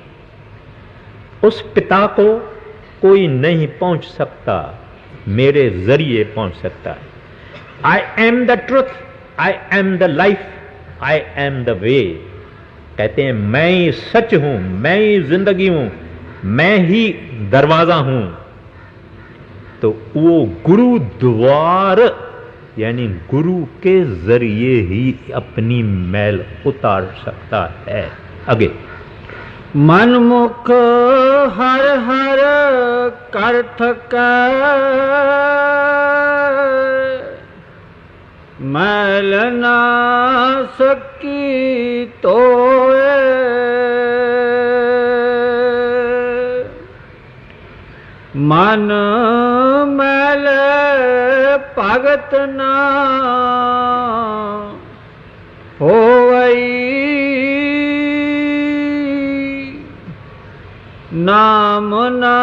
उस पिता को कोई नहीं पहुंच सकता, मेरे जरिए पहुंच सकता है। I am the truth, I am the life, I am the way. कहते हैं मैं ही सच हूं, मैं ही जिंदगी हूं, मैं ही दरवाजा हूं। तो वो गुरु द्वार यानी गुरु के जरिए ही अपनी मैल उतार सकता है। आगे, मन मुख हर हर करथ मैल ना सकी तोए, मन मैल भगत ना होवई, नाम ना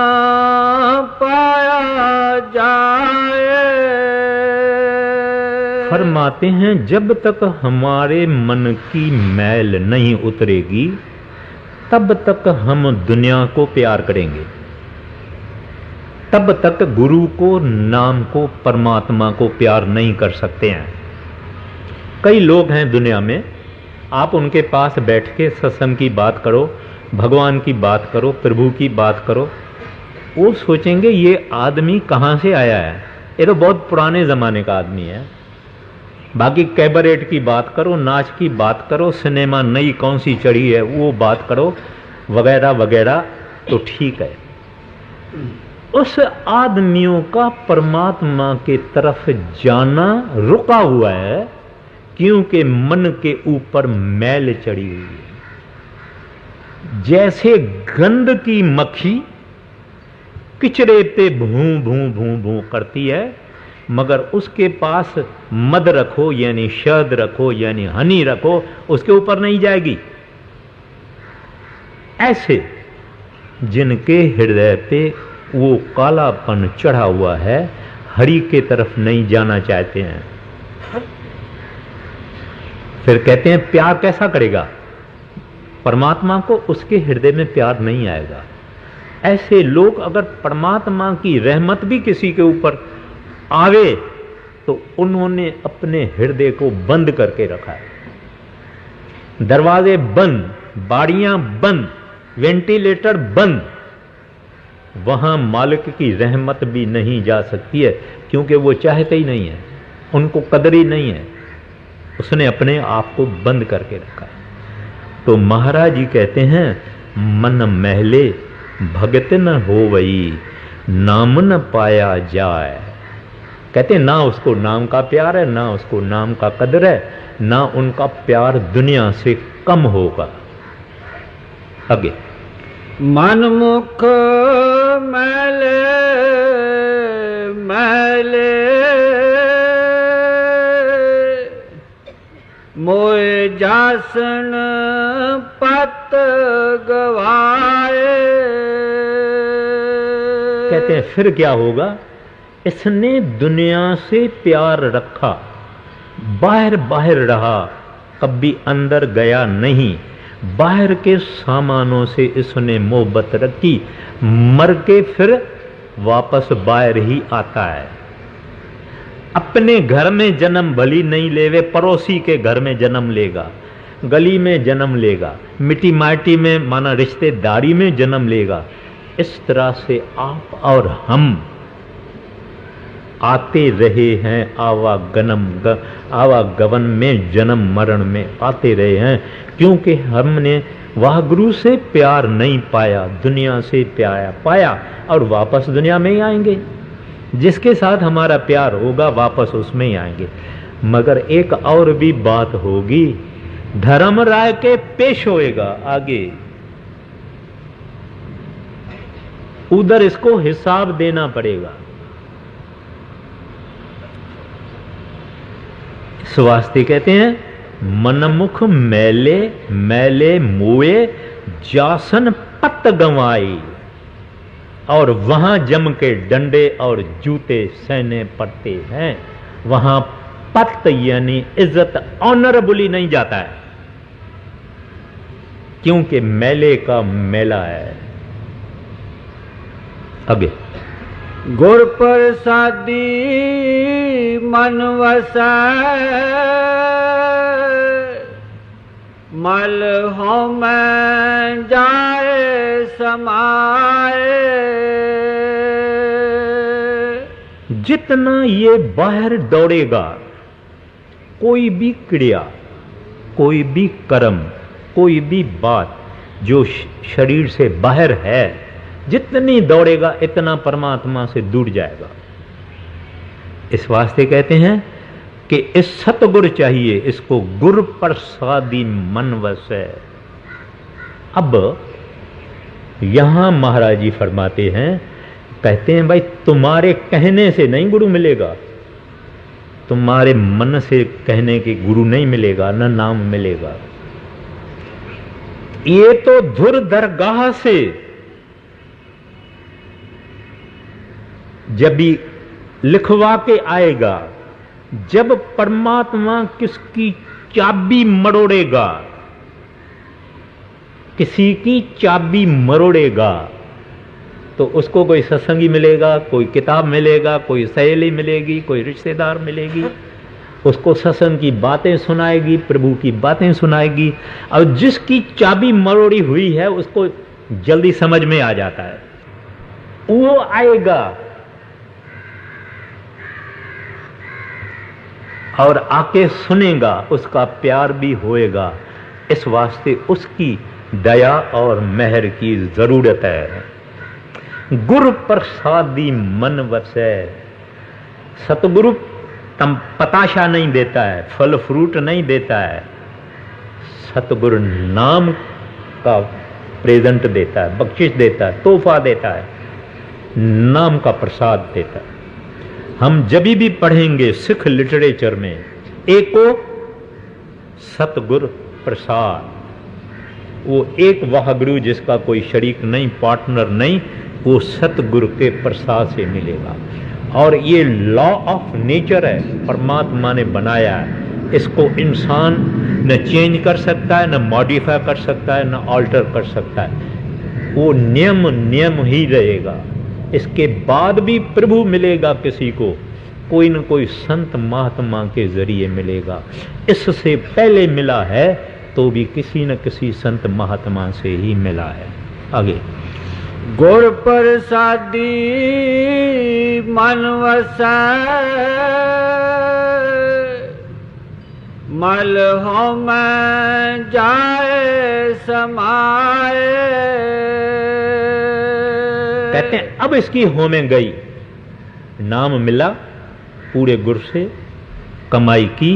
पाया जाए। फरमाते हैं जब तक हमारे मन की मैल नहीं उतरेगी तब तक हम दुनिया को प्यार करेंगे, तब तक गुरु को, नाम को, परमात्मा को प्यार नहीं कर सकते हैं। कई लोग हैं दुनिया में, आप उनके पास बैठ के सत्संग की बात करो, भगवान की बात करो, प्रभु की बात करो, वो सोचेंगे ये आदमी कहाँ से आया है, ये तो बहुत पुराने ज़माने का आदमी है। बाकी कैबरेट की बात करो, नाच की बात करो, सिनेमा नई कौन सी चढ़ी है वो बात करो, वगैरह वगैरह, तो ठीक है। उस आदमियों का परमात्मा के तरफ जाना रुका हुआ है क्योंकि मन के ऊपर मैल चढ़ी हुई है। जैसे गंद की मक्खी किचड़े पे भूं भूं भूं भूं करती है, मगर उसके पास मद रखो यानी शहद रखो यानी हनी रखो, उसके ऊपर नहीं जाएगी। ऐसे जिनके हृदय पे वो कालापन चढ़ा हुआ है, हरि के तरफ नहीं जाना चाहते हैं। फिर कहते हैं प्यार कैसा करेगा परमात्मा को, उसके हृदय में प्यार नहीं आएगा। ऐसे लोग अगर परमात्मा की रहमत भी किसी के ऊपर आवे तो उन्होंने अपने हृदय को बंद करके रखा है। दरवाजे बंद, बाड़ियां बंद, वेंटिलेटर बंद, वहां मालिक की रहमत भी नहीं जा सकती है क्योंकि वो चाहते ही नहीं है, उनको कदर ही नहीं है, उसने अपने आप को बंद करके रखा है। तो महाराज जी कहते हैं मन महले भगत न होवई, नाम न पाया जाए। कहते हैं ना उसको नाम का प्यार है, ना उसको नाम का कदर है, ना उनका प्यार दुनिया से कम होगा। आगे, मन मुख मैले मैले मोए जासन पत गवाए। कहते हैं फिर क्या होगा, इसने दुनिया से प्यार रखा, बाहर बाहर रहा, कभी अंदर गया नहीं, बाहर के सामानों से इसने मोहब्बत रखी, मर के फिर वापस बाहर ही आता है। अपने घर में जन्म भली नहीं लेवे, पड़ोसी के घर में जन्म लेगा, गली में जन्म लेगा, मिट्टी माटी में माना रिश्तेदारी में जन्म लेगा। इस तरह से आप और हम आते रहे हैं, आवागमन में, जन्म मरण में आते रहे हैं क्योंकि हमने वह गुरु से प्यार नहीं पाया, दुनिया से प्यार पाया और वापस दुनिया में ही आएंगे। जिसके साथ हमारा प्यार होगा वापस उसमें ही आएंगे। मगर एक और भी बात होगी, धर्म राय के पेश होएगा आगे, उधर इसको हिसाब देना पड़ेगा। स्वास्थ्य कहते हैं मनमुख मैले मैले मुए जासन पत गंवाई, और वहां जम के डंडे और जूते सहने पड़ते हैं। वहां पत यानी इज्जत, ऑनरेबली नहीं जाता है क्योंकि मेले का मेला है। आगे, गुर प्रसादी मन वसै मल हो मैं जाए समाए। जितना ये बाहर दौड़ेगा, कोई भी क्रिया, कोई भी कर्म, कोई भी बात जो शरीर से बाहर है, जितनी दौड़ेगा इतना परमात्मा से दूर जाएगा। इस वास्ते कहते हैं कि इस सतगुरु चाहिए, इसको गुरु प्रसादी मन वस है। अब यहां महाराज जी फरमाते हैं, कहते हैं भाई तुम्हारे कहने से नहीं गुरु मिलेगा, तुम्हारे मन से कहने के गुरु नहीं मिलेगा, न नाम मिलेगा। ये तो धुर दरगाह से जब भी लिखवा के आएगा, जब परमात्मा किसकी चाबी मरोड़ेगा, किसी की चाबी मरोड़ेगा, तो उसको कोई सत्संगी मिलेगा, कोई किताब मिलेगा, कोई सहेली मिलेगी, कोई रिश्तेदार मिलेगी, उसको सत्संग की बातें सुनाएगी, प्रभु की बातें सुनाएगी। और जिसकी चाबी मरोड़ी हुई है उसको जल्दी समझ में आ जाता है, वो आएगा और आके सुनेगा, उसका प्यार भी होएगा। इस वास्ते उसकी दया और मेहर की जरूरत है। गुरु प्रसादी मन वसै। सतगुरु तम पताशा नहीं देता है, फल फ्रूट नहीं देता है, सतगुरु नाम का प्रेजेंट देता है, बख्शिश देता है, तोहफा देता है, नाम का प्रसाद देता है। हम जब भी पढ़ेंगे सिख लिटरेचर में, एको सतगुरु प्रसाद, वो एक वाहगुरु जिसका कोई शरीक नहीं, पार्टनर नहीं, वो सतगुरु के प्रसाद से मिलेगा। और ये लॉ ऑफ नेचर है, परमात्मा ने बनाया है, इसको इंसान न चेंज कर सकता है, न मॉडिफाई कर सकता है, न ऑल्टर कर सकता है। वो नियम ही रहेगा। इसके बाद भी प्रभु मिलेगा किसी को, कोई न कोई संत महात्मा के जरिए मिलेगा। इससे पहले मिला है तो भी किसी न किसी संत महात्मा से ही मिला है। आगे गुर प्रसादी मन वसै, मल हो मैं जाए समाए। कहते हैं अब इसकी हो में गई, नाम मिला पूरे गुर से, कमाई की,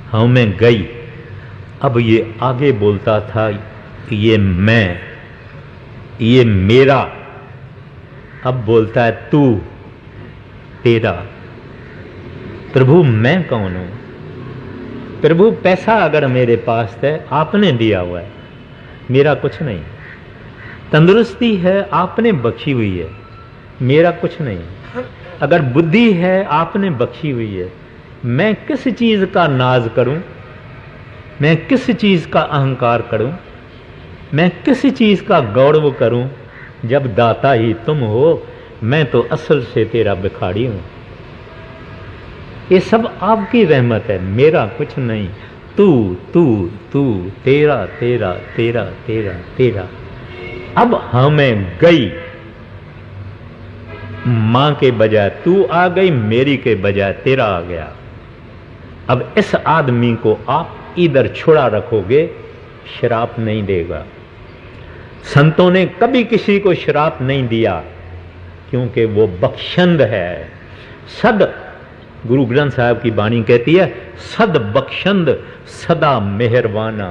हाँ में गई। अब ये आगे बोलता था, ये मैं, ये मेरा, अब बोलता है तू, तेरा। प्रभु मैं कौन हूं? प्रभु पैसा अगर मेरे पास है आपने दिया हुआ है, मेरा कुछ नहीं। तंदुरुस्ती है आपने बख्शी हुई है, मेरा कुछ नहीं। अगर बुद्धि है आपने बख्शी हुई है, मैं किस चीज का नाज करूं, मैं किस चीज का अहंकार करूं, मैं किस चीज का गौरव करूं, जब दाता ही तुम हो। मैं तो असल से तेरा भिखारी हूं। ये सब आपकी रहमत है, मेरा कुछ नहीं। तू तू तू, तेरा तेरा तेरा तेरा तेरा। अब हमें गई, मां के बजाय तू आ गई, मेरी के बजाय तेरा आ गया। अब इस आदमी को आप इधर छुड़ा रखोगे, श्राप नहीं देगा। संतों ने कभी किसी को श्राप नहीं दिया, क्योंकि वो बख्शंद है। सद, गुरु ग्रंथ साहब की वाणी कहती है, सद बख्शंद सदा मेहरवाना।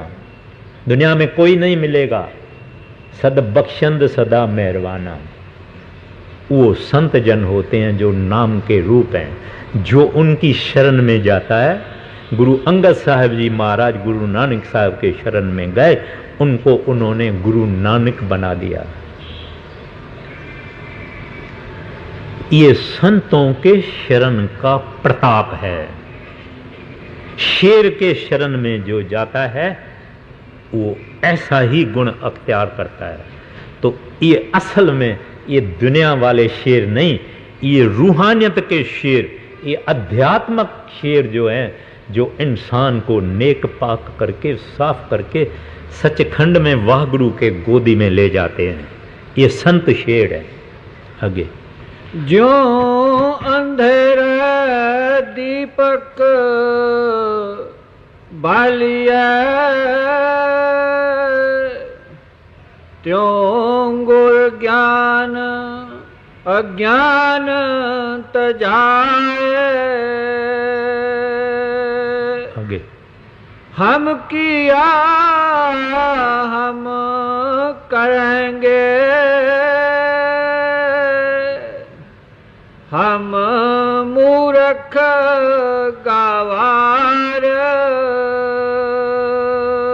दुनिया में कोई नहीं मिलेगा सद बख्शंद सदा मेहरवाना। वो संत जन होते हैं जो नाम के रूप हैं, जो उनकी शरण में जाता है। गुरु अंगद साहब जी महाराज गुरु नानक साहब के शरण में गए, उनको उन्होंने गुरु नानक बना दिया। ये संतों के शरण का प्रताप है। शेर के शरण में जो जाता है वो ऐसा ही गुण अख्तियार करता है। तो ये असल में ये दुनिया वाले शेर नहीं, ये रूहानियत के शेर, ये अध्यात्मक शेर जो हैं, जो इंसान को नेक पाक करके, साफ करके सचखंड में वाहगुरु के गोदी में ले जाते हैं, ये संत शेर है। आगे ज्यों अंधेरे दीपक बालिया, त्यों गुर ज्ञान अज्ञान तजाए। आगे हम किया हम करेंगे, हम मूर्ख गवार।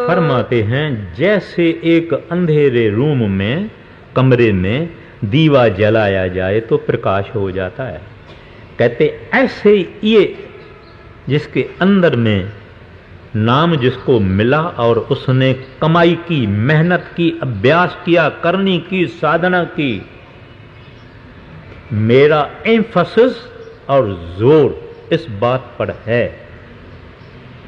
फरमाते हैं जैसे एक अंधेरे रूम में, कमरे में दीवा जलाया जाए तो प्रकाश हो जाता है। कहते ऐसे ये जिसके अंदर में नाम जिसको मिला और उसने कमाई की, मेहनत की, अभ्यास किया, करनी की, साधना की, मेरा एम्फसिस और जोर इस बात पर है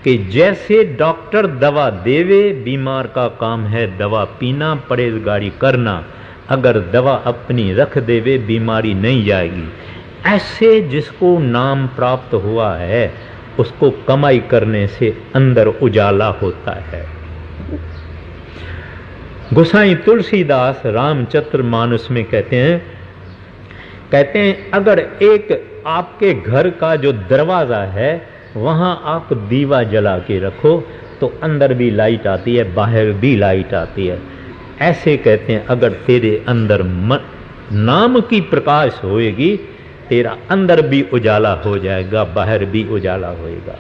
कि जैसे डॉक्टर दवा देवे, बीमार का काम है दवा पीना, परहेजगारी करना, अगर दवा अपनी रख देवे बीमारी नहीं जाएगी। ऐसे जिसको नाम प्राप्त हुआ है उसको कमाई करने से अंदर उजाला होता है। गोसाई तुलसीदास रामचरितमानस में कहते हैं अगर एक आपके घर का जो दरवाजा है वहां आप दीवा जला के रखो तो अंदर भी लाइट आती है, बाहर भी लाइट आती है। ऐसे कहते हैं अगर तेरे अंदर नाम की प्रकाश होएगी, तेरा अंदर भी उजाला हो जाएगा, बाहर भी उजाला होएगा।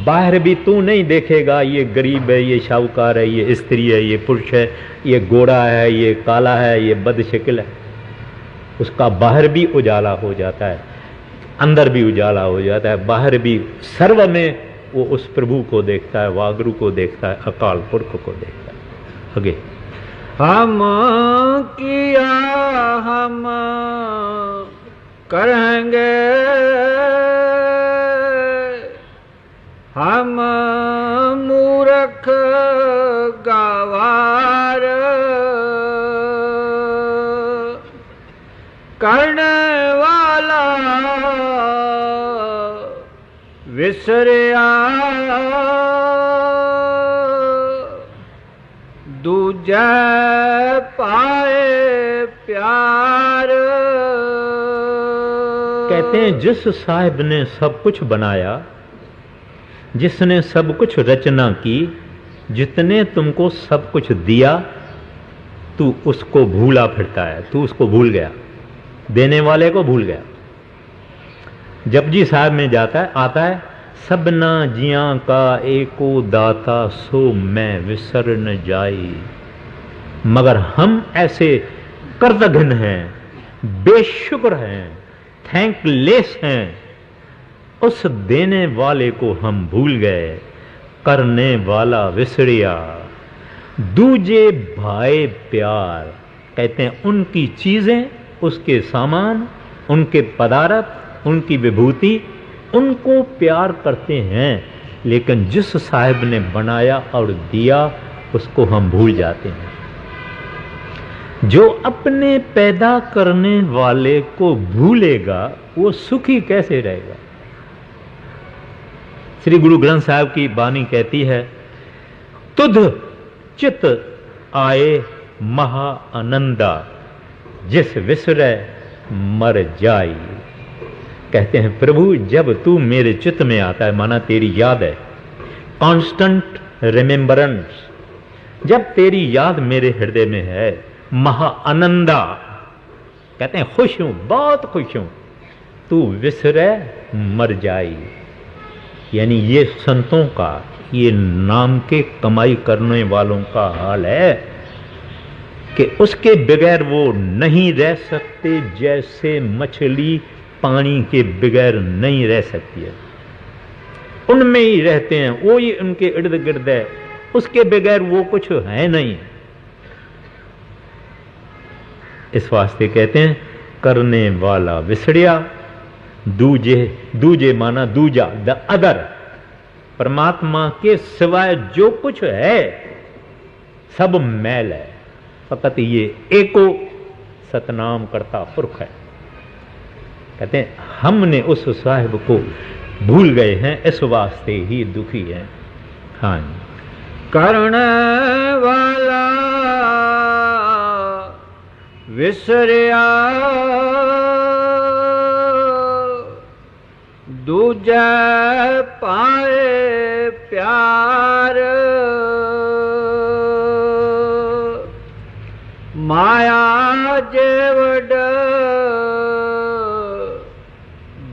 बाहर भी तू नहीं देखेगा ये गरीब है, ये शाहूकार है, ये स्त्री है, ये पुरुष है, ये गोरा है, ये काला है, ये बदशक्ल है। उसका बाहर भी उजाला हो जाता है, अंदर भी उजाला हो जाता है, बाहर भी। सर्व में वो उस प्रभु को देखता है, वागुरु को देखता है, अकाल पुरख को देखता है। आगे हम किया हम करेंगे, हम मूर्ख गवार। करने वाला विसरिया, दूजा पाए प्यार। कहते हैं जिस साहिब ने सब कुछ बनाया, जिसने सब कुछ रचना की, जितने तुमको सब कुछ दिया, तू उसको भूला फिरता है, तू उसको भूल गया, देने वाले को भूल गया। जपजी साहब में जाता है, आता है, सबना जियां का एको दाता सो मैं विसर न जाई। मगर हम ऐसे कर्तघ्न हैं, बेशुक्र हैं, थैंकलेस हैं, उस देने वाले को हम भूल गए। करने वाला विसरिया, दूजे भाई प्यार। कहते हैं उनकी चीजें, उसके सामान, उनके पदार्थ, उनकी विभूति, उनको प्यार करते हैं, लेकिन जिस साहिब ने बनाया और दिया उसको हम भूल जाते हैं। जो अपने पैदा करने वाले को भूलेगा वो सुखी कैसे रहेगा। श्री गुरु ग्रंथ साहब की बानी कहती है, तुध चित आए महा आनंदा, जिस विसरे मर जाई। कहते हैं प्रभु जब तू मेरे चित्त में आता है, माना तेरी याद है, कांस्टेंट रिमेम्बरेंस, जब तेरी याद मेरे हृदय में है, महा आनंदा, कहते हैं खुश हूं, बहुत खुश हूं, तू विसरे मर जाई। यानी ये संतों का, ये नाम के कमाई करने वालों का हाल है कि उसके बगैर वो नहीं रह सकते, जैसे मछली पानी के बगैर नहीं रह सकती है। उनमें ही रहते हैं, वो ही उनके इर्द गिर्द है, उसके बगैर वो कुछ है नहीं। इस वास्ते कहते हैं करने वाला विसरिया, दूजे, दूजे माना दूजा, द अदर, परमात्मा के सिवाय जो कुछ है सब मैल है, फकत ये एको सतनाम करता पुरख है। कहते हैं हमने उस साहिब को भूल गए हैं, इस वास्ते ही दुखी हैं। हाँ जी। करण वाला विसरिया दूजा पाए प्यार, माया जेवड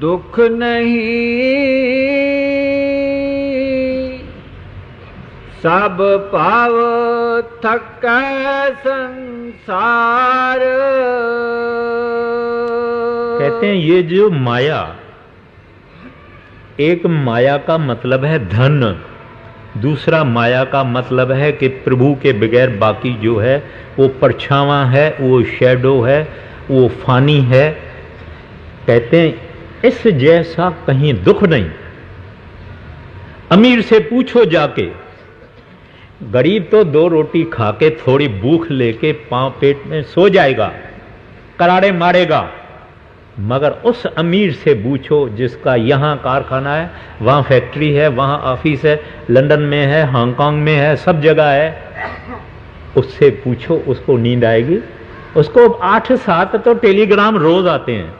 दुख नहीं, सब पाव थक संसार। कहते हैं ये जो माया, एक माया का मतलब है धन, दूसरा माया का मतलब है कि प्रभु के बगैर बाकी जो है वो परछावां है, वो शैडो है, वो फानी है। कहते हैं इस जैसा कहीं दुख नहीं। अमीर से पूछो जाके, गरीब तो 2 रोटी खा के थोड़ी भूख लेके पांव पेट में सो जाएगा, करारे मारेगा, मगर उस अमीर से पूछो जिसका यहाँ कारखाना है, वहाँ फैक्ट्री है, वहाँ ऑफिस है, लंदन में है, हांगकांग में है, सब जगह है, उससे पूछो उसको नींद आएगी? उसको 8-7 तो टेलीग्राम रोज आते हैं।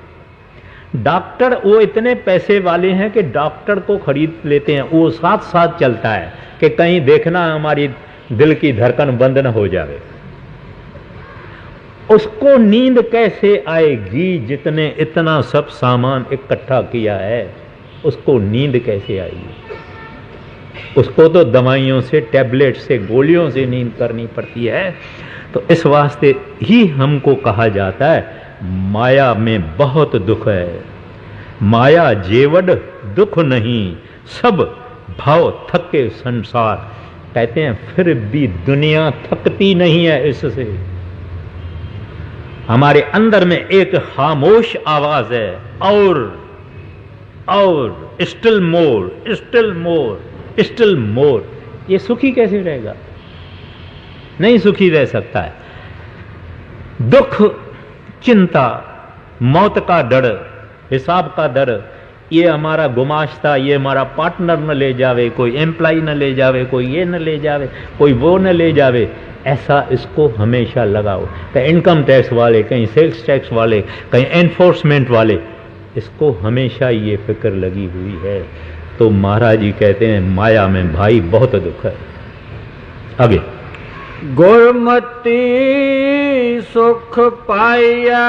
डॉक्टर वो इतने पैसे वाले हैं कि डॉक्टर को खरीद लेते हैं, वो साथ चलता है कि कहीं देखना हमारी दिल की धड़कन बंद न हो जाए। उसको नींद कैसे आएगी जितने इतना सब सामान इकट्ठा किया है, उसको नींद कैसे आएगी? उसको तो दवाइयों से, टैबलेट से, गोलियों से नींद करनी पड़ती है। तो इस वास्ते ही हमको कहा जाता है माया में बहुत दुख है। माया जेवड दुख नहीं, सब भाव थके संसार। कहते हैं फिर भी दुनिया थकती नहीं है इससे। हमारे अंदर में एक खामोश आवाज है, और still more, still more, still more. ये सुखी कैसे रहेगा? नहीं सुखी रह सकता है। दुख, चिंता, मौत का डर, हिसाब का डर, ये हमारा गुमाश्ता, ये हमारा पार्टनर न ले जावे, कोई एम्प्लॉय न ले जावे, कोई ये न ले जावे, कोई वो न ले जावे, ऐसा इसको हमेशा लगाओ। कहीं इनकम टैक्स वाले, कहीं सेल्स टैक्स वाले, कहीं एनफोर्समेंट वाले, इसको हमेशा ये फिक्र लगी हुई है। तो महाराज जी कहते हैं माया में भाई बहुत दुख है। आगे, गुरमति सुख पाइया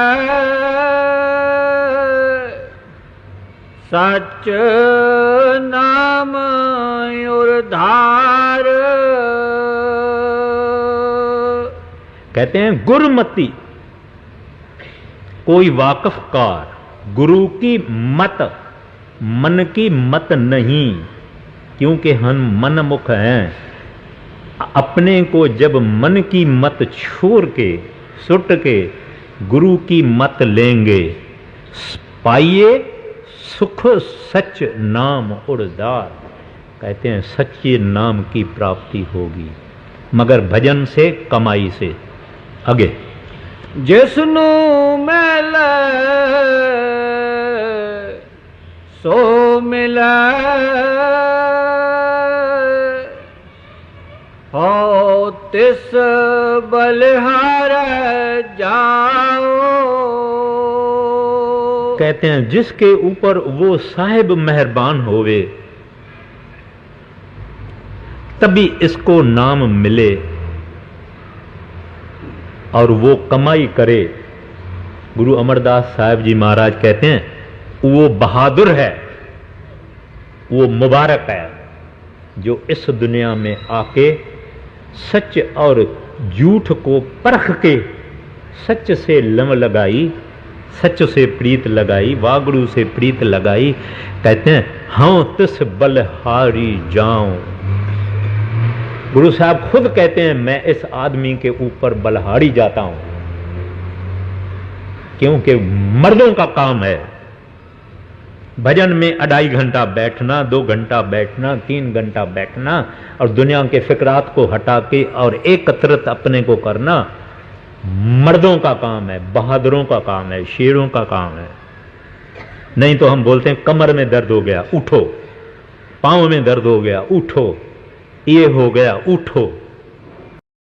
सच नाम उर्धार। कहते हैं गुरुमति, कोई वाकफकार, गुरु की मत, मन की मत नहीं, क्योंकि हम मनमुख हैं। अपने को जब मन की मत छोड़ के, सुट के गुरु की मत लेंगे, पाइए सुख सच नाम उर्धार। कहते हैं सच्चे नाम की प्राप्ति होगी, मगर भजन से, कमाई से। आगे, जिसनु मिल सो मिला हो तिस बलिहार जाओ। कहते हैं जिसके ऊपर वो साहिब मेहरबान होवे तभी इसको नाम मिले और वो कमाई करे। गुरु अमरदास साहिब जी महाराज कहते हैं वो बहादुर है, वो मुबारक है जो इस दुनिया में आके सच और झूठ को परख के सच से लम लगाई, सच से प्रीत लगाई, वागड़ू से प्रीत लगाई। कहते हैं हाँ तिस बलहारी जाऊं। गुरु साहब खुद कहते हैं मैं इस आदमी के ऊपर बलहारी जाता हूं, क्योंकि मर्दों का काम है भजन में 2.5 घंटा बैठना, 2 घंटा बैठना, 3 घंटा बैठना और दुनिया के फिक्रात को हटा के और एकत्रित अपने को करना मर्दों का काम है, बहादुरों का काम है, शेरों का काम है। नहीं तो हम बोलते हैं कमर में दर्द हो गया उठो, पाँव में दर्द हो गया उठो, ये हो गया उठो।